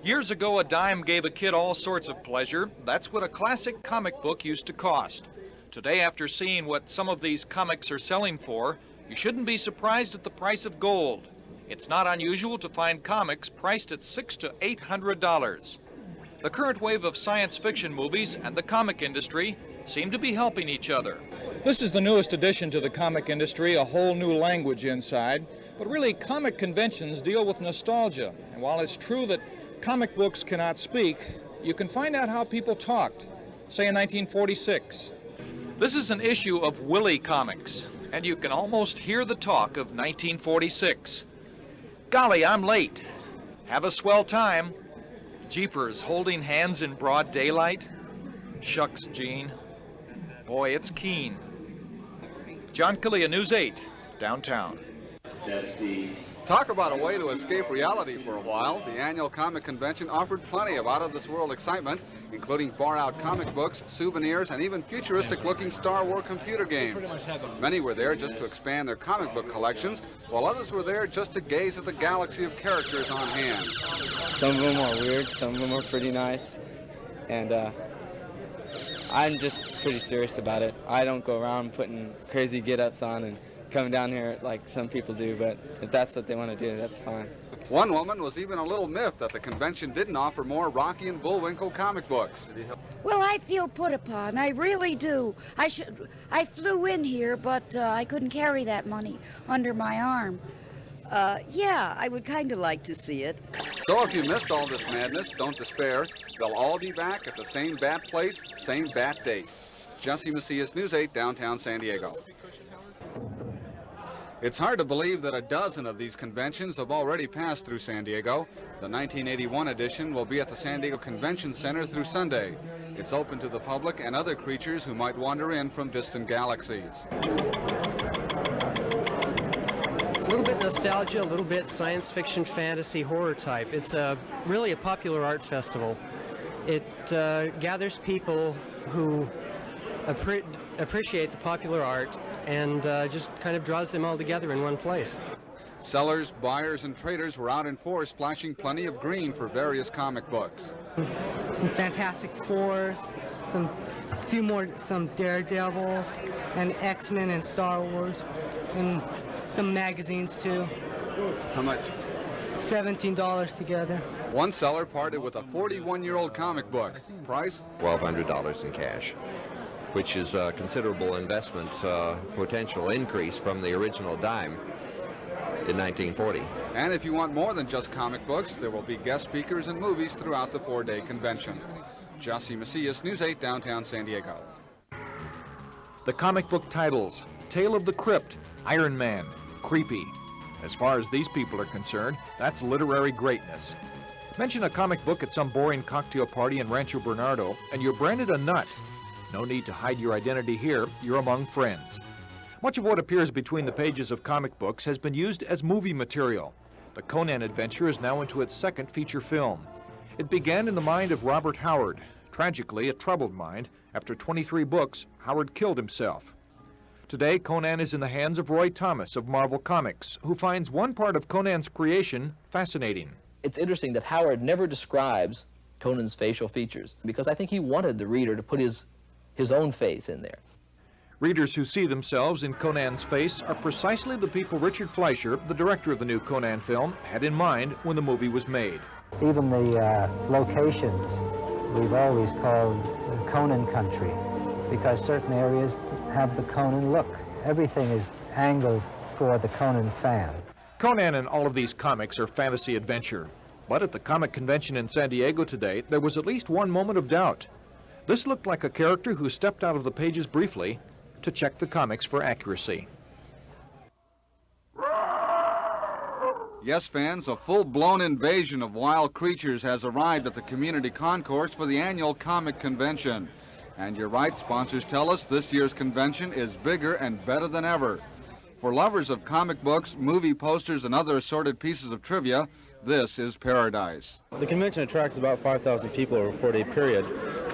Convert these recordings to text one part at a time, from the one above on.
Years ago, a dime gave a kid all sorts of pleasure. That's what a classic comic book used to cost. Today, after seeing what some of these comics are selling for, you shouldn't be surprised at the price of gold. It's not unusual to find comics priced at $600 to $800. The current wave of science fiction movies and the comic industry seem to be helping each other. This is the newest addition to the comic industry, a whole new language inside. But really, comic conventions deal with nostalgia. And while it's true that comic books cannot speak, you can find out how people talked, say in 1946. This is an issue of Willie Comics, and you can almost hear the talk of 1946. Golly, I'm late. Have a swell time. Jeepers, holding hands in broad daylight? Shucks, Gene. Boy, it's keen. John Kalia, News 8, downtown. Talk about a way to escape reality for a while. The annual comic convention offered plenty of out-of-this-world excitement, including far-out comic books, souvenirs, and even futuristic-looking Star Wars computer games. Many were there just to expand their comic book collections, while others were there just to gaze at the galaxy of characters on hand. Some of them are weird, some of them are pretty nice, and I'm just pretty serious about it. I don't go around putting crazy get-ups on and coming down here like some people do, but if that's what they want to do, that's fine. One woman was even a little miffed that the convention didn't offer more Rocky and Bullwinkle comic books. Well, I feel put upon, I really do. I flew in here, but I couldn't carry that money under my arm. Yeah, I would kind of like to see it. So if you missed all this madness, don't despair. They'll all be back at the same bat place, same bat date. Jesse Macias, News 8, downtown San Diego. It's hard to believe that a dozen of these conventions have already passed through San Diego. The 1981 edition will be at the San Diego Convention Center through Sunday. It's open to the public and other creatures who might wander in from distant galaxies. It's a little bit nostalgia, a little bit science fiction, fantasy, horror type. It's really a popular art festival. It gathers people who appreciate the popular art and just kind of draws them all together in one place. Sellers, buyers, and traders were out in force, flashing plenty of green for various comic books. Some Fantastic Fours, some Daredevils, and X-Men and Star Wars, and some magazines too. How much? $17 together. One seller parted with a 41-year-old comic book. Price? $1,200 in cash, which is a considerable investment potential increase from the original dime in 1940. And if you want more than just comic books, there will be guest speakers and movies throughout the 4-day convention. Jesse Macias, News 8, downtown San Diego. The comic book titles: Tale of the Crypt, Iron Man, Creepy. As far as these people are concerned, that's literary greatness. Mention a comic book at some boring cocktail party in Rancho Bernardo, and you're branded a nut. No need to hide your identity here, you're among friends. Much of what appears between the pages of comic books has been used as movie material. The Conan adventure is now into its second feature film. It began in the mind of Robert Howard. Tragically, a troubled mind. After 23 books, Howard killed himself. Today, Conan is in the hands of Roy Thomas of Marvel Comics, who finds one part of Conan's creation fascinating. It's interesting that Howard never describes Conan's facial features, because I think he wanted the reader to put his own face in there. Readers who see themselves in Conan's face are precisely the people Richard Fleischer, the director of the new Conan film, had in mind when the movie was made. Even the locations we've always called Conan country, because certain areas have the Conan look. Everything is angled for the Conan fan. Conan and all of these comics are fantasy adventure. But at the comic convention in San Diego today, there was at least one moment of doubt. This looked like a character who stepped out of the pages briefly to check the comics for accuracy. Yes, fans, a full-blown invasion of wild creatures has arrived at the community concourse for the annual comic convention. And you're right, sponsors tell us this year's convention is bigger and better than ever. For lovers of comic books, movie posters, and other assorted pieces of trivia, this is paradise. The convention attracts about 5,000 people over a 4-day period.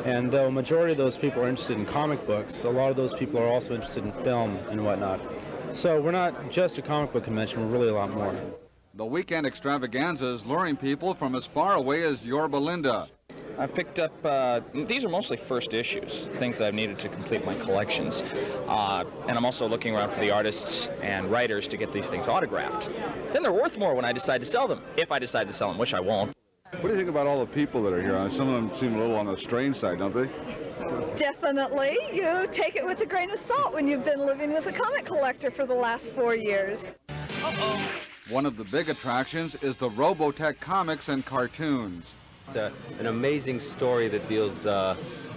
And though a majority of those people are interested in comic books, a lot of those people are also interested in film and whatnot. So we're not just a comic book convention, we're really a lot more. The weekend extravaganza is luring people from as far away as Yorba Linda. I've picked up, these are mostly first issues, things that I've needed to complete my collections. And I'm also looking around for the artists and writers to get these things autographed. Then they're worth more when I decide to sell them, if I decide to sell them, which I won't. What do you think about all the people that are here? Some of them seem a little on the strange side, don't they? Definitely. You take it with a grain of salt when you've been living with a comic collector for the last 4 years. One of the big attractions is the Robotech comics and cartoons. It's an amazing story that deals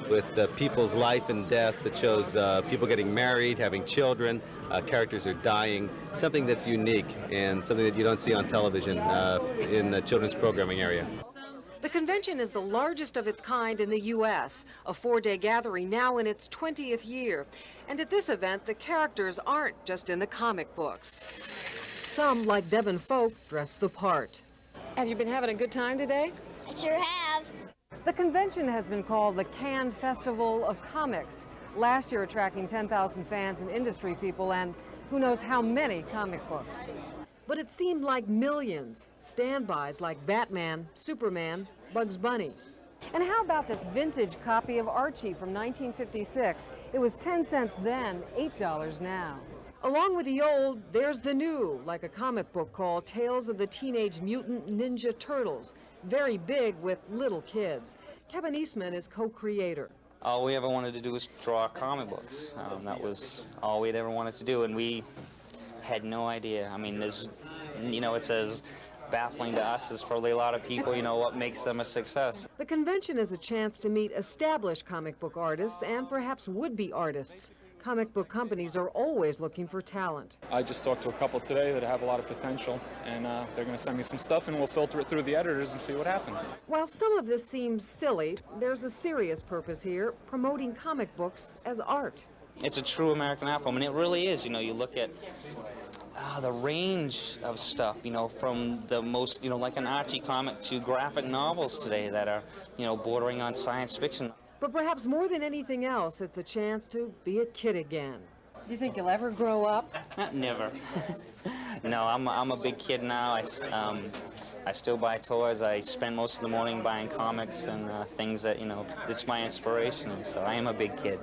with people's life and death, that shows people getting married, having children, characters are dying, something that's unique and something that you don't see on television in the children's programming area. The convention is the largest of its kind in the U.S., a 4-day gathering now in its 20th year. And at this event, the characters aren't just in the comic books. Some, like Devin Folk, dress the part. Have you been having a good time today? I sure have. The convention has been called the Cannes Festival of Comics, last year attracting 10,000 fans and industry people and who knows how many comic books. But it seemed like millions, standbys like Batman, Superman, Bugs Bunny. And how about this vintage copy of Archie from 1956? It was 10 cents then, $8 now. Along with the old, there's the new, like a comic book called Tales of the Teenage Mutant Ninja Turtles. Very big with little kids. Kevin Eastman is co-creator. All we ever wanted to do was draw comic books. That was all we'd ever wanted to do, and we had no idea. I mean, there's, it's as baffling to us as probably a lot of people, what makes them a success. The convention is a chance to meet established comic book artists and perhaps would-be artists. Comic book companies are always looking for talent. I just talked to a couple today that have a lot of potential, and they're going to send me some stuff and we'll filter it through the editors and see what happens. While some of this seems silly, there's a serious purpose here, promoting comic books as art. It's a true American art form, and it really is. You look at the range of stuff, from the most, like an Archie comic to graphic novels today that are, bordering on science fiction. But perhaps more than anything else, it's a chance to be a kid again. Do you think you'll ever grow up? Never. No, I'm a big kid now. I still buy toys. I spend most of the morning buying comics and things that, it's my inspiration. And so I am a big kid.